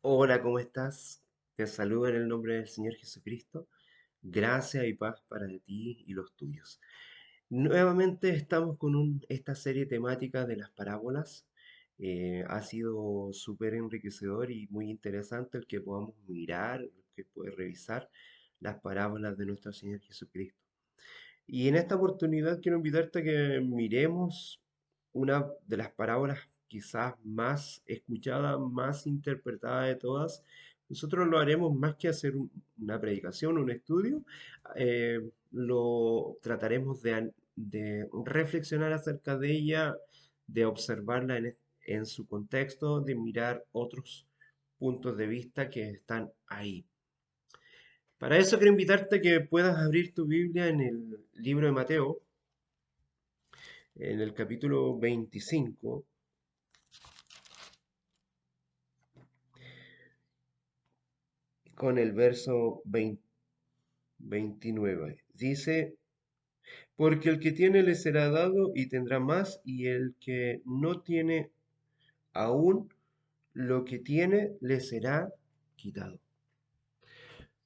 Hola, ¿cómo estás? Te saludo en el nombre del Señor Jesucristo. Gracia y paz para ti y los tuyos. Nuevamente estamos con esta serie temática de las parábolas. Ha sido súper enriquecedor y muy interesante el que podamos mirar, el que puede revisar las parábolas de nuestro Señor Jesucristo. Y en esta oportunidad quiero invitarte a que miremos una de las parábolas quizás más escuchada, más interpretada de todas. Nosotros lo haremos más que hacer una predicación, un estudio, lo trataremos de reflexionar acerca de ella, de observarla en su contexto, de mirar otros puntos de vista que están ahí. Para eso quiero invitarte a que puedas abrir tu Biblia en el libro de Mateo, en el capítulo 25, con el verso 29. Dice, porque el que tiene le será dado y tendrá más, y el que no tiene aún lo que tiene le será quitado.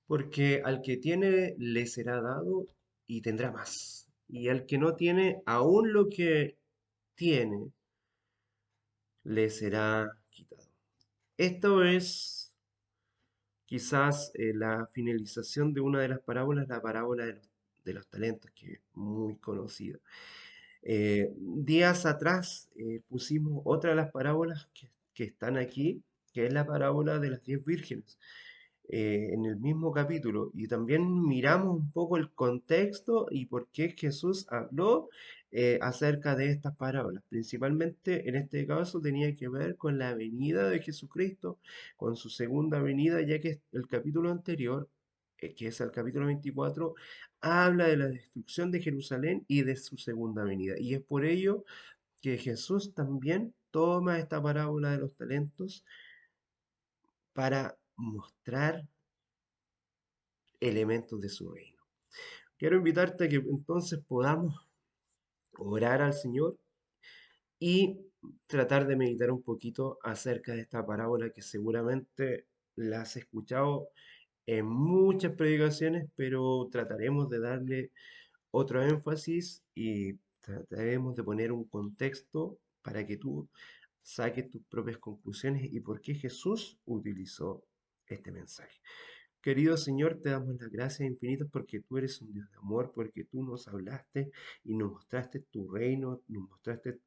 Porque al que tiene le será dado y tendrá más. Y al que no tiene aún lo que tiene le será quitado. Esto es quizás la finalización de una de las parábolas, la parábola de los talentos, que es muy conocida. Días atrás pusimos otra de las parábolas que están aquí, que es la parábola de las 10 vírgenes, en el mismo capítulo. Y también miramos un poco el contexto y por qué Jesús habló acerca de estas parábolas. Principalmente en este caso tenía que ver con la venida de Jesucristo, con su segunda venida, ya que el capítulo anterior, que es el capítulo 24, habla de la destrucción de Jerusalén y de su segunda venida. Y es por ello que Jesús también toma esta parábola de los talentos para mostrar elementos de su reino. Quiero invitarte a que entonces podamos orar al Señor y tratar de meditar un poquito acerca de esta parábola que seguramente la has escuchado en muchas predicaciones, pero trataremos de darle otro énfasis y trataremos de poner un contexto para que tú saques tus propias conclusiones y por qué Jesús utilizó este mensaje. Querido Señor, te damos las gracias infinitas porque tú eres un Dios de amor, porque tú nos hablaste y nos mostraste tu reino, nos mostraste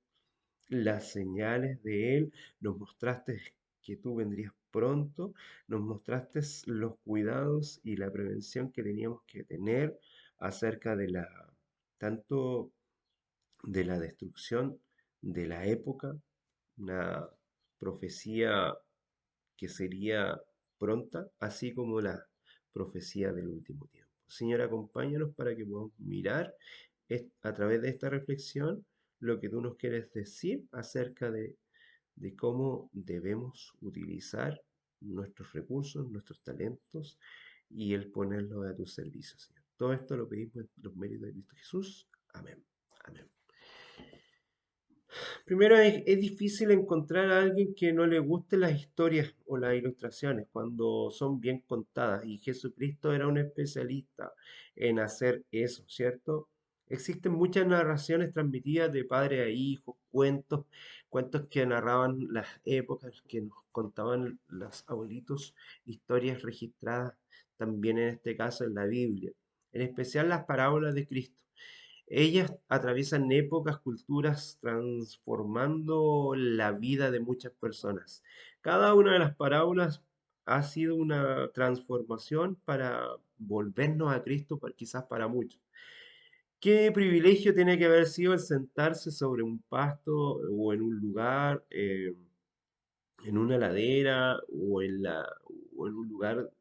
las señales de él, nos mostraste que tú vendrías pronto, nos mostraste los cuidados y la prevención que teníamos que tener acerca de tanto de la destrucción de la época, una profecía que sería pronta, así como la profecía del último tiempo. Señor, acompáñanos para que podamos mirar a través de esta reflexión lo que tú nos quieres decir acerca de cómo debemos utilizar nuestros recursos, nuestros talentos y el ponerlos a tu servicio, Señor. Todo esto lo pedimos en los méritos de Cristo Jesús. Amén. Amén. Primero, es difícil encontrar a alguien que no le guste las historias o las ilustraciones cuando son bien contadas, y Jesucristo era un especialista en hacer eso, ¿cierto? Existen muchas narraciones transmitidas de padre a hijo, cuentos que narraban las épocas, que nos contaban los abuelitos, historias registradas también en este caso en la Biblia, en especial las parábolas de Cristo. Ellas atraviesan épocas, culturas, transformando la vida de muchas personas. Cada una de las parábolas ha sido una transformación para volvernos a Cristo, quizás para muchos. ¿Qué privilegio tiene que haber sido el sentarse sobre un pasto o en un lugar, en una ladera o en un lugar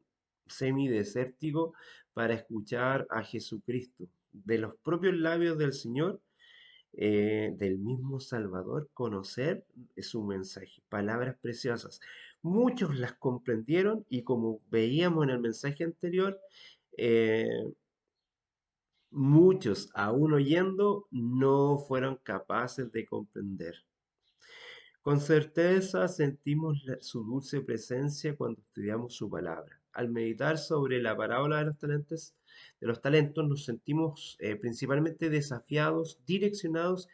semidesértico para escuchar a Jesucristo de los propios labios del Señor, del mismo Salvador, conocer su mensaje, palabras preciosas? Muchos las comprendieron y, como veíamos en el mensaje anterior, eh, muchos, aún oyendo, no fueron capaces de comprender. Con certeza sentimos su dulce presencia cuando estudiamos su palabra. Al meditar sobre la parábola de los talentos nos sentimos principalmente desafiados, direccionados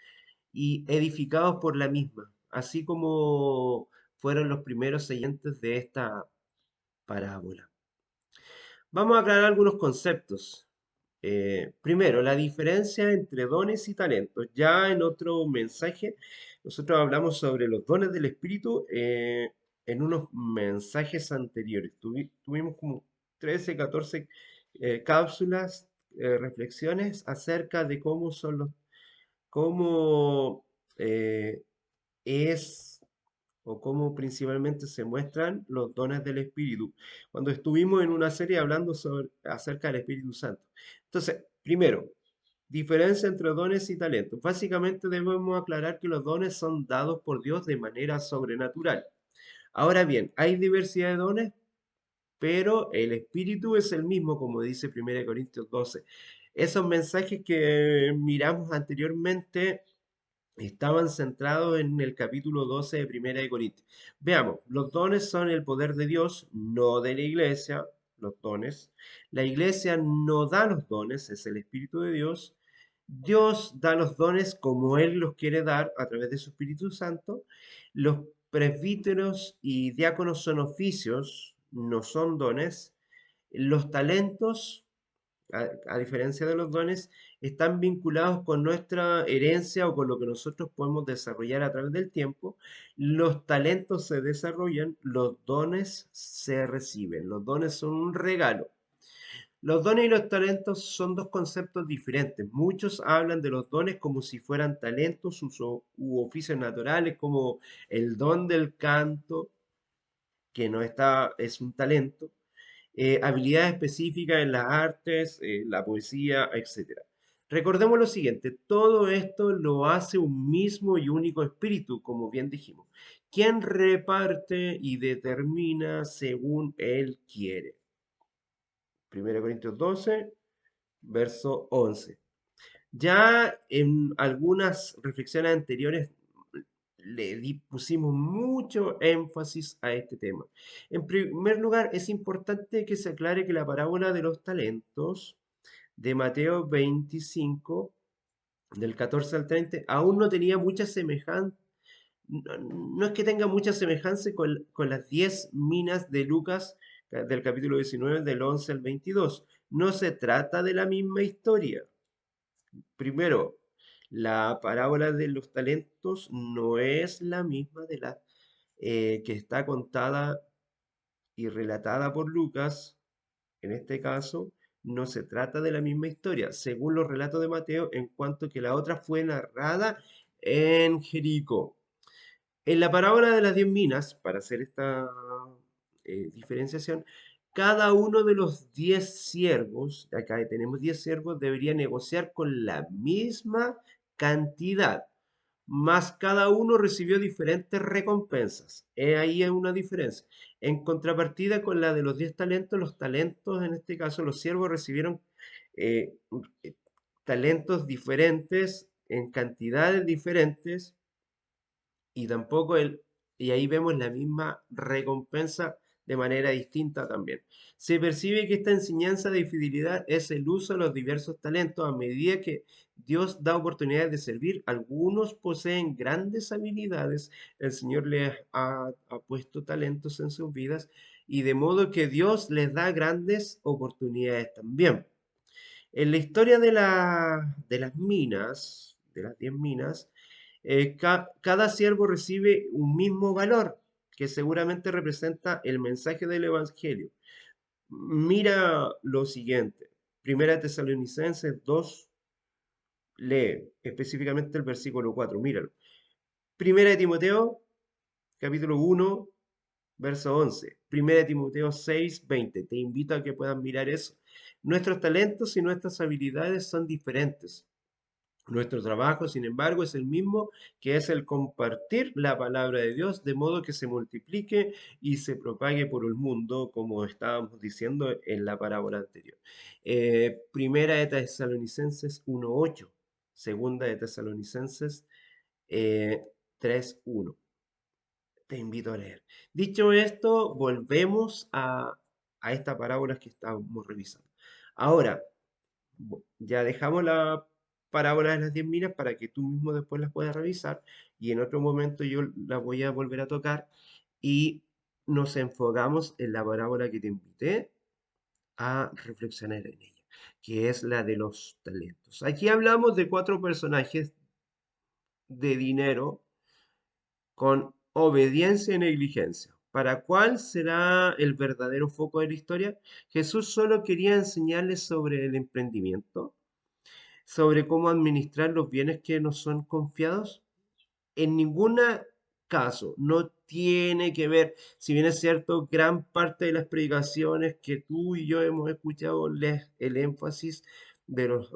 y edificados por la misma, así como fueron los primeros oyentes de esta parábola. Vamos a aclarar algunos conceptos. Primero, la diferencia entre dones y talentos. Ya en otro mensaje, nosotros hablamos sobre los dones del Espíritu en unos mensajes anteriores. Tuvimos como 13, 14 cápsulas, reflexiones acerca de cómo son cómo eh, es o cómo principalmente se muestran los dones del Espíritu, cuando estuvimos en una serie hablando acerca del Espíritu Santo. Entonces, primero, diferencia entre dones y talentos. Básicamente debemos aclarar que los dones son dados por Dios de manera sobrenatural. Ahora bien, hay diversidad de dones, pero el Espíritu es el mismo, como dice 1 Corintios 12. Esos mensajes que miramos anteriormente estaban centrados en el capítulo 12 de Primera de Corintios. Veamos, los dones son el poder de Dios, no de la iglesia, los dones. La iglesia no da los dones, es el Espíritu de Dios. Dios da los dones como Él los quiere dar a través de su Espíritu Santo. Los presbíteros y diáconos son oficios, no son dones. Los talentos a diferencia de los dones, están vinculados con nuestra herencia o con lo que nosotros podemos desarrollar a través del tiempo. Los talentos se desarrollan, los dones se reciben. Los dones son un regalo. Los dones y los talentos son dos conceptos diferentes. Muchos hablan de los dones como si fueran talentos u oficios naturales, como el don del canto, que no está, es un talento, habilidades específicas en las artes, la poesía, etcétera. Recordemos lo siguiente, todo esto lo hace un mismo y único espíritu, como bien dijimos, quien reparte y determina según él quiere. 1 Corintios 12, verso 11. Ya en algunas reflexiones anteriores pusimos mucho énfasis a este tema. En primer lugar, es importante que se aclare que la parábola de los talentos de Mateo 25, del 14 al 30, aún no tenía mucha semejanza, no es que tenga mucha semejanza con las 10 minas de Lucas del capítulo 19, del 11 al 22. No se trata de la misma historia. Primero, la parábola de los talentos no es la misma de la que está contada y relatada por Lucas. En este caso, no se trata de la misma historia, según los relatos de Mateo, en cuanto que la otra fue narrada en Jericó. En la parábola de las 10 minas, para hacer esta diferenciación, cada uno de los 10 siervos, acá tenemos 10 siervos, debería negociar con la misma cantidad, más cada uno recibió diferentes recompensas. Ahí hay una diferencia. En contrapartida con la de los talentos, en este caso los siervos recibieron eh, eh, talentos diferentes en cantidades diferentes y tampoco y ahí vemos la misma recompensa de manera distinta también. Se percibe que esta enseñanza de fidelidad es el uso de los diversos talentos a medida que Dios da oportunidades de servir. Algunos poseen grandes habilidades, el Señor les ha puesto talentos en sus vidas y de modo que Dios les da grandes oportunidades también. En la historia de las minas, de las 10 minas, cada siervo recibe un mismo valor que seguramente representa el mensaje del Evangelio. Mira lo siguiente, Primera Tesalonicenses 2, lee específicamente el versículo 4, míralo. Primera de Timoteo, capítulo 1, verso 11. Primera de Timoteo 6, 20. Te invito a que puedas mirar eso. Nuestros talentos y nuestras habilidades son diferentes. Nuestro trabajo, sin embargo, es el mismo, que es el compartir la palabra de Dios de modo que se multiplique y se propague por el mundo, como estábamos diciendo en la parábola anterior. Primera de Tesalonicenses 1:8, segunda de Tesalonicenses 3:1. Te invito a leer. Dicho esto, volvemos a esta parábola que estábamos revisando. Ahora, ya dejamos la parábola de las 10 minas para que tú mismo después las puedas revisar y en otro momento yo la voy a volver a tocar y nos enfocamos en la parábola que te invité a reflexionar en ella, que es la de los talentos. Aquí hablamos de cuatro personajes de dinero con obediencia y negligencia. ¿Para cuál será el verdadero foco de la historia? Jesús solo quería enseñarles sobre el emprendimiento, sobre cómo administrar los bienes que nos son confiados. En ningún caso no tiene que ver, si bien es cierto, gran parte de las predicaciones que tú y yo hemos escuchado, el énfasis de los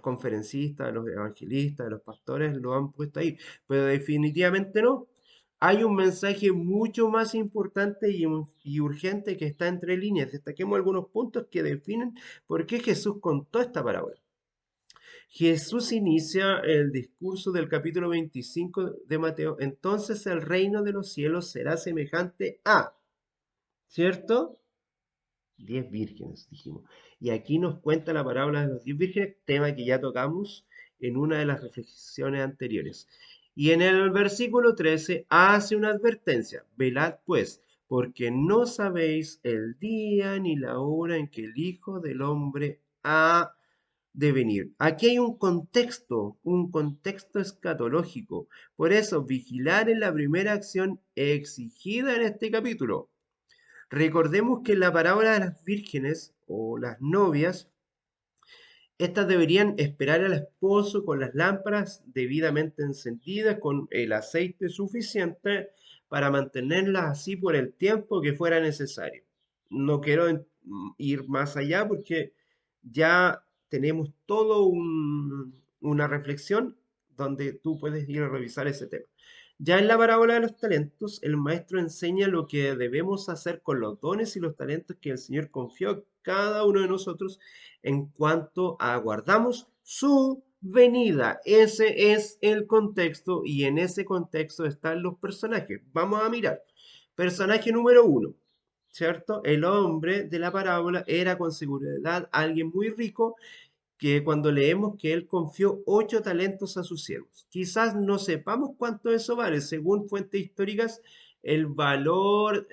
conferencistas, de los evangelistas, de los pastores, lo han puesto ahí, pero definitivamente no. Hay un mensaje mucho más importante y urgente que está entre líneas. Destaquemos algunos puntos que definen por qué Jesús contó esta parábola. Jesús inicia el discurso del capítulo 25 de Mateo. Entonces el reino de los cielos será semejante a, ¿cierto? 10 vírgenes, dijimos. Y aquí nos cuenta la parábola de los 10 vírgenes, tema que ya tocamos en una de las reflexiones anteriores. Y en el versículo 13 hace una advertencia. Velad pues, porque no sabéis el día ni la hora en que el Hijo del Hombre ha de venir. Aquí hay un contexto escatológico. Por eso, vigilar es la primera acción exigida en este capítulo. Recordemos que en la parábola de las vírgenes o las novias, estas deberían esperar al esposo con las lámparas debidamente encendidas, con el aceite suficiente para mantenerlas así por el tiempo que fuera necesario. No quiero ir más allá porque ya tenemos una reflexión donde tú puedes ir a revisar ese tema. Ya en la parábola de los talentos, el maestro enseña lo que debemos hacer con los dones y los talentos que el Señor confió a cada uno de nosotros en cuanto aguardamos su venida. Ese es el contexto y en ese contexto están los personajes. Vamos a mirar. Personaje número uno, ¿cierto? El hombre de la parábola era con seguridad alguien muy rico que cuando leemos que él confió 8 talentos a sus siervos. Quizás no sepamos cuánto eso vale. Según fuentes históricas, el valor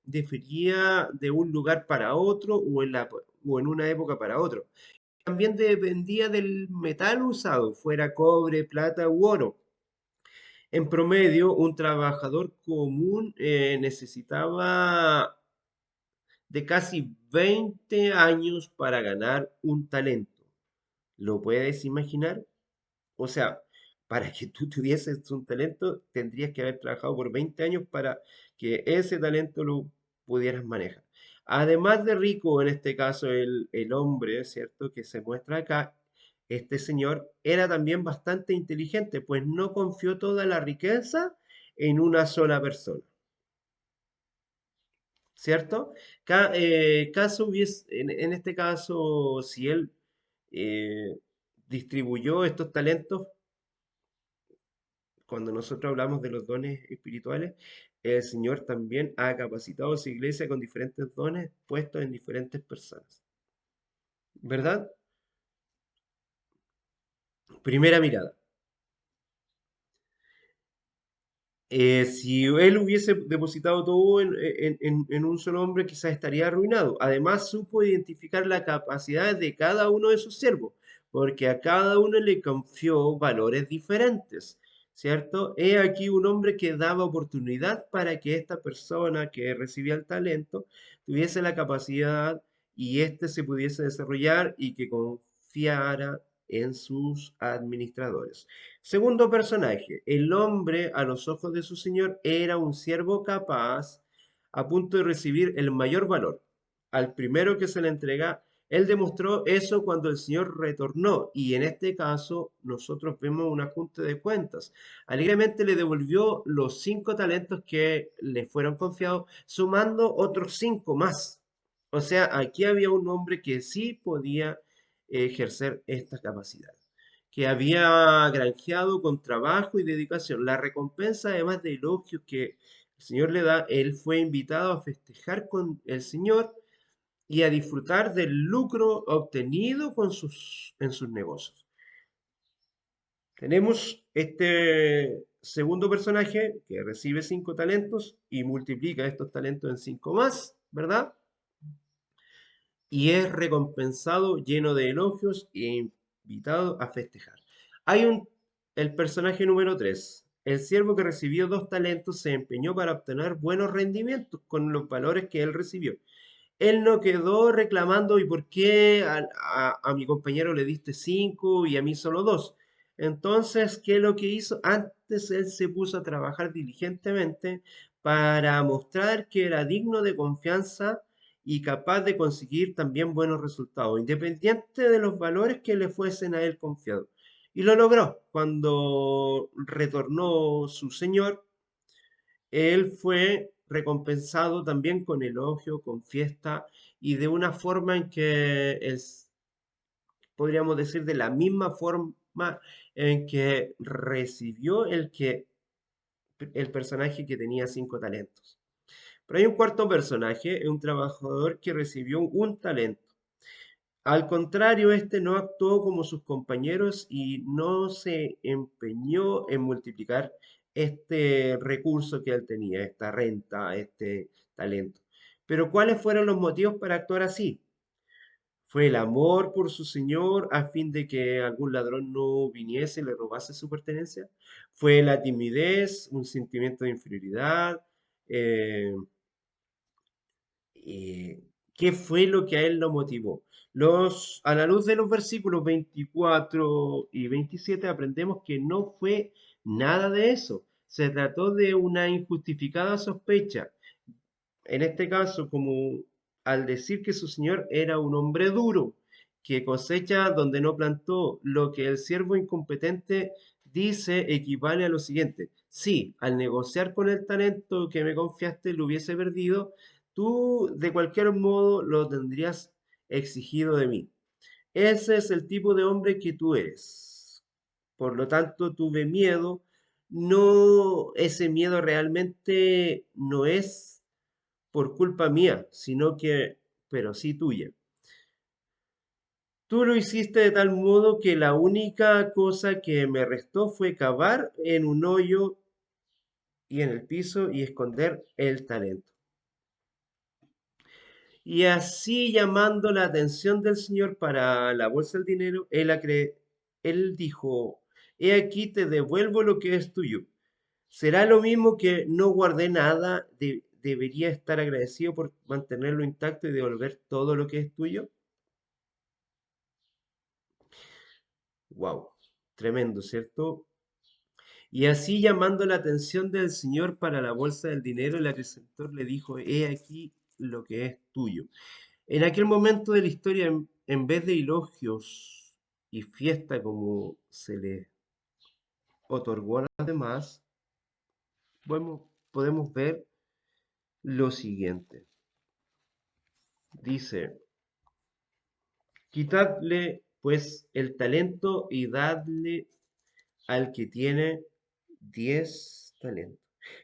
difería de un lugar para otro o en una época para otro. También dependía del metal usado, fuera cobre, plata u oro. En promedio, un trabajador común necesitaba de casi 20 años para ganar un talento. ¿Lo puedes imaginar? O sea, para que tú tuvieses un talento, tendrías que haber trabajado por 20 años para que ese talento lo pudieras manejar. Además de rico, en este caso el hombre, ¿cierto? Que se muestra acá, este señor era también bastante inteligente, pues no confió toda la riqueza en una sola persona, ¿cierto? En este caso, si él eh, distribuyó estos talentos, cuando nosotros hablamos de los dones espirituales, el Señor también ha capacitado a su iglesia con diferentes dones puestos en diferentes personas. ¿Verdad? Primera mirada. Si él hubiese depositado todo en un solo hombre, quizás estaría arruinado. Además, supo identificar la capacidad de cada uno de sus siervos, porque a cada uno le confió valores diferentes, ¿cierto? He aquí un hombre que daba oportunidad para que esta persona que recibía el talento tuviese la capacidad y éste se pudiese desarrollar y que confiara en sus administradores. Segundo personaje, el hombre a los ojos de su señor era un siervo capaz a punto de recibir el mayor valor. Al primero que se le entrega, él demostró eso cuando el señor retornó y en este caso nosotros vemos un ajuste de cuentas. Alegremente le devolvió los 5 talentos que le fueron confiados, sumando otros 5 más. O sea, aquí había un hombre que sí podía ejercer esta capacidad. que había granjeado con trabajo y dedicación. La recompensa, además de elogios que el Señor le da, él fue invitado a festejar con el Señor y a disfrutar del lucro obtenido en sus negocios. Tenemos este segundo personaje que recibe 5 talentos y multiplica estos talentos en 5 más, ¿verdad? Y es recompensado lleno de elogios e invitado a festejar. Hay el personaje número 3. El siervo que recibió 2 talentos se empeñó para obtener buenos rendimientos con los valores que él recibió. Él no quedó reclamando, ¿y por qué a mi compañero le diste 5 y a mí solo 2? Entonces, ¿qué es lo que hizo? Antes él se puso a trabajar diligentemente para mostrar que era digno de confianza y capaz de conseguir también buenos resultados, independiente de los valores que le fuesen a él confiados. Y lo logró. Cuando retornó su señor, él fue recompensado también con elogio, con fiesta y de una forma en que podríamos decir de la misma forma en que recibió el personaje que tenía 5 talentos. Pero hay un cuarto personaje, un trabajador que recibió un talento. Al contrario, este no actuó como sus compañeros y no se empeñó en multiplicar este recurso que él tenía, esta renta, este talento. Pero ¿cuáles fueron los motivos para actuar así? Fue el amor por su señor a fin de que algún ladrón no viniese y le robase su pertenencia. Fue la timidez, un sentimiento de inferioridad. eh, eh, ¿Qué fue lo que a él lo motivó? A la luz de los versículos 24 y 27 aprendemos que no fue nada de eso. Se trató de una injustificada sospecha. En este caso, como al decir que su señor era un hombre duro, que cosecha donde no plantó, lo que el siervo incompetente dice equivale a lo siguiente. Sí, al negociar con el talento que me confiaste lo hubiese perdido, tú de cualquier modo lo tendrías exigido de mí. Ese es el tipo de hombre que tú eres. Por lo tanto, tuve miedo. No, ese miedo realmente no es por culpa mía, sino que, pero sí tuya. Tú lo hiciste de tal modo que la única cosa que me restó fue cavar en un hoyo y en el piso y esconder el talento. Y así llamando la atención del Señor para la bolsa del dinero, él dijo, he aquí te devuelvo lo que es tuyo. ¿Será lo mismo que no guardé nada? ¿Debería estar agradecido por mantenerlo intacto y devolver todo lo que es tuyo? Wow, tremendo, ¿cierto? Y así llamando la atención del Señor para la bolsa del dinero, el agricultor le dijo, he aquí lo que es tuyo. En aquel momento de la historia, en vez de elogios y fiesta como se le otorgó a los demás, podemos ver lo siguiente. Dice, quitadle pues el talento y dadle al que tiene 10 talentos.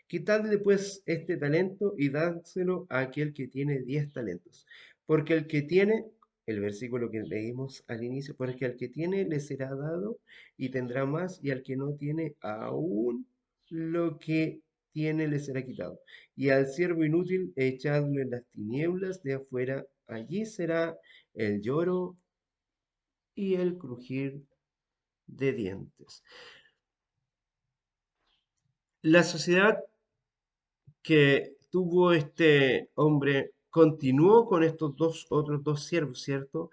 Quitadle pues este talento y dádselo a aquel que tiene 10 talentos. Porque el que tiene, el versículo que leímos al inicio, porque al que tiene le será dado y tendrá más, y al que no tiene, aún lo que tiene le será quitado. Y al siervo inútil echadlo en las tinieblas de afuera, allí será el lloro y el crujir de dientes. La sociedad que tuvo este hombre continuó con estos otros dos siervos, ¿cierto?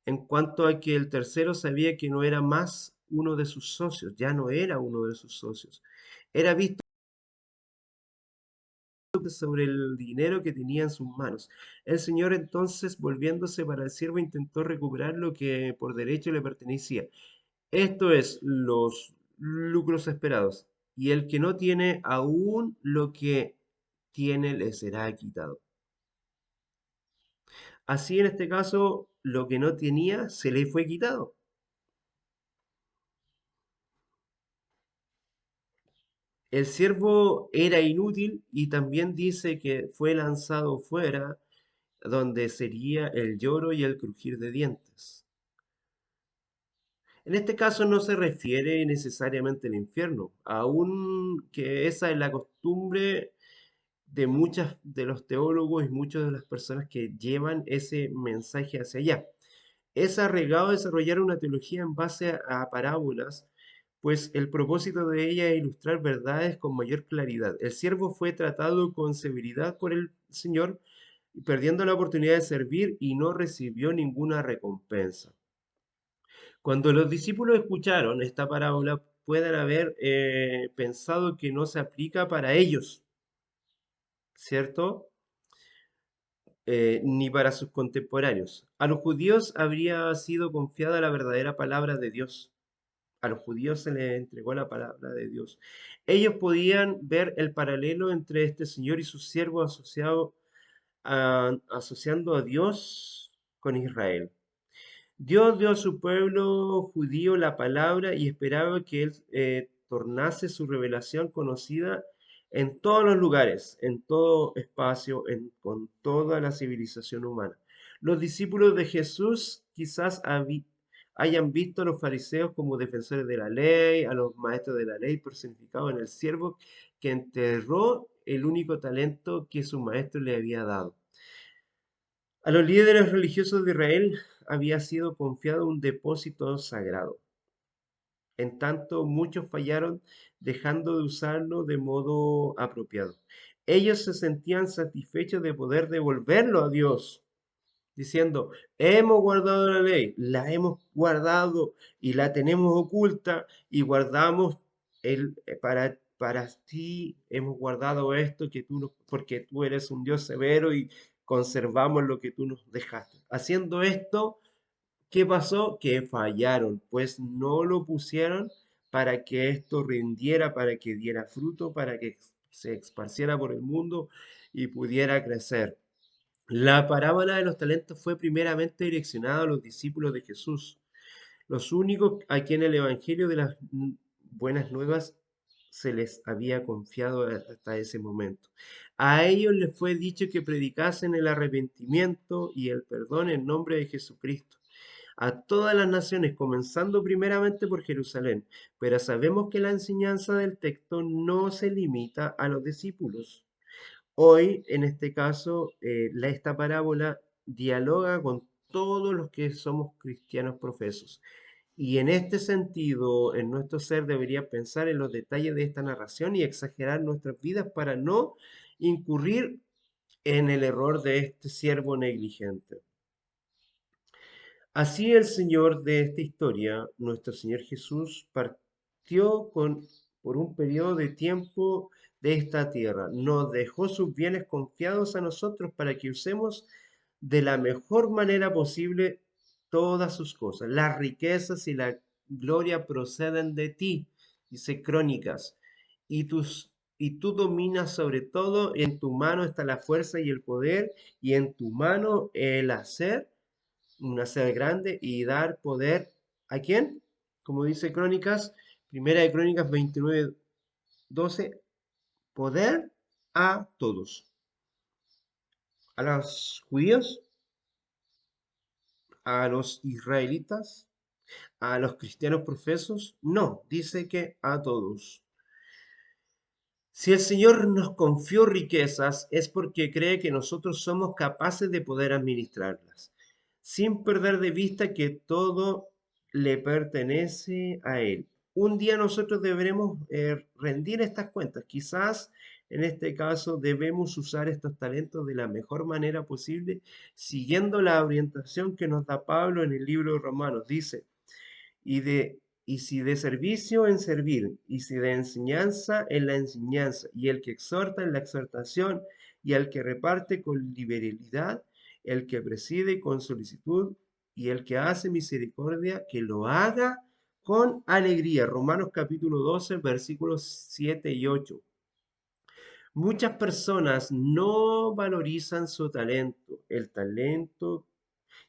En cuanto a que el tercero sabía que no era más uno de sus socios, ya no era uno de sus socios. Era visto sobre el dinero que tenía en sus manos. El señor entonces, volviéndose para el siervo, intentó recuperar lo que por derecho le pertenecía. Esto es, los lucros esperados. Y el que no tiene, aún lo que tiene le será quitado. Así en este caso, lo que no tenía se le fue quitado. El siervo era inútil y también dice que fue lanzado fuera, donde sería el lloro y el crujir de dientes. En este caso no se refiere necesariamente al infierno, aun que esa es la costumbre de muchos de los teólogos y muchas de las personas que llevan ese mensaje hacia allá. Es arriesgado desarrollar una teología en base a parábolas, pues el propósito de ella es ilustrar verdades con mayor claridad. El siervo fue tratado con severidad por el Señor, perdiendo la oportunidad de servir y no recibió ninguna recompensa. Cuando los discípulos escucharon esta parábola, pueden haber pensado que no se aplica para ellos, ¿cierto? Ni para sus contemporáneos. A los judíos habría sido confiada la verdadera palabra de Dios. A los judíos se les entregó la palabra de Dios. Ellos podían ver el paralelo entre este Señor y su siervo asociando a Dios con Israel. Dios dio a su pueblo judío la palabra y esperaba que él tornase su revelación conocida en todos los lugares, en todo espacio, con toda la civilización humana. Los discípulos de Jesús quizás hayan visto a los fariseos como defensores de la ley, a los maestros de la ley personificados en el siervo que enterró el único talento que su maestro le había dado. A los líderes religiosos de Israel había sido confiado un depósito sagrado. En tanto, muchos fallaron dejando de usarlo de modo apropiado. Ellos se sentían satisfechos de poder devolverlo a Dios, diciendo, hemos guardado la ley, la hemos guardado y la tenemos oculta y guardamos para ti, hemos guardado esto que porque tú eres un Dios severo y conservamos lo que tú nos dejaste. Haciendo esto, ¿qué pasó? Que fallaron, pues no lo pusieron para que esto rindiera, para que diera fruto, para que se esparciera por el mundo y pudiera crecer. La parábola de los talentos fue primeramente direccionada a los discípulos de Jesús, los únicos a quienes el Evangelio de las buenas nuevas se les había confiado hasta ese momento. A ellos les fue dicho que predicasen el arrepentimiento y el perdón en nombre de Jesucristo a todas las naciones, comenzando primeramente por Jerusalén. Pero sabemos que la enseñanza del texto no se limita a los discípulos. Hoy, en este caso, esta parábola dialoga con todos los que somos cristianos profesos. Y en este sentido, en nuestro ser debería pensar en los detalles de esta narración y exagerar nuestras vidas para no incurrir en el error de este siervo negligente. Así el Señor de esta historia, nuestro Señor Jesús, partió por un periodo de tiempo de esta tierra. Nos dejó sus bienes confiados a nosotros para que usemos de la mejor manera posible todas sus cosas. Las riquezas y la gloria proceden de ti, dice Crónicas, y tú dominas sobre todo, en tu mano está la fuerza y el poder, y en tu mano el hacer una sed grande y dar poder ¿a quién? Como dice Crónicas, primera de Crónicas 29:12, poder a todos. A los judíos, a los israelitas, a los cristianos profesos, no, dice que a todos. Si el Señor nos confió riquezas es porque cree que nosotros somos capaces de poder administrarlas, sin perder de vista que todo le pertenece a Él. Un día nosotros deberemos rendir estas cuentas. Quizás en este caso debemos usar estos talentos de la mejor manera posible, siguiendo la orientación que nos da Pablo en el libro de Romanos. Dice, y si de servicio en servir, y si de enseñanza en la enseñanza, y el que exhorta en la exhortación, y al que reparte con liberalidad, el que preside con solicitud, y el que hace misericordia, que lo haga con alegría. Romanos capítulo 12, versículos 7 y 8. Muchas personas no valorizan su talento, el talento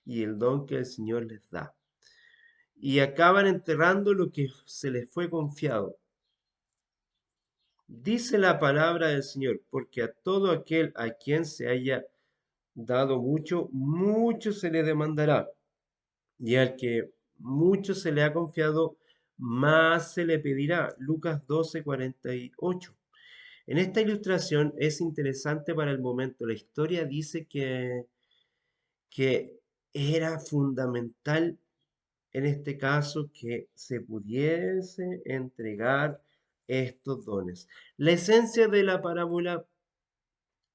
y el don que el Señor les da, y acaban enterrando lo que se les fue confiado. Dice la palabra del Señor, porque a todo aquel a quien se haya dado mucho, mucho se le demandará, y al que mucho se le ha confiado, más se le pedirá. Lucas 12:48. En esta ilustración es interesante para el momento. La historia dice que era fundamental en este caso que se pudiese entregar estos dones. La esencia de la parábola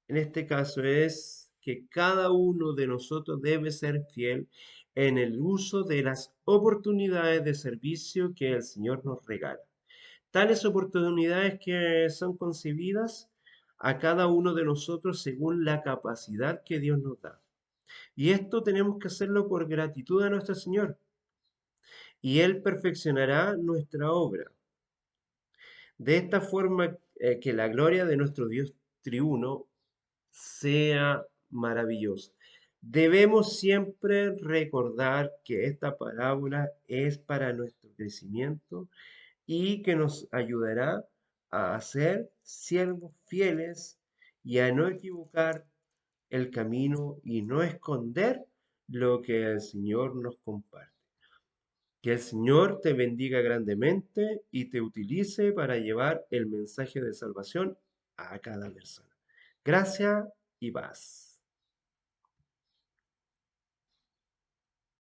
en este caso es que cada uno de nosotros debe ser fiel en el uso de las oportunidades de servicio que el Señor nos regala. Tales oportunidades que son concebidas a cada uno de nosotros según la capacidad que Dios nos da. Y esto tenemos que hacerlo por gratitud a nuestro Señor, y Él perfeccionará nuestra obra. De esta forma, que la gloria de nuestro Dios triuno sea maravillosa. Debemos siempre recordar que esta parábola es para nuestro crecimiento y que nos ayudará a ser siervos fieles y a no equivocar el camino y no esconder lo que el Señor nos comparte. Que el Señor te bendiga grandemente y te utilice para llevar el mensaje de salvación a cada persona. Gracias y paz.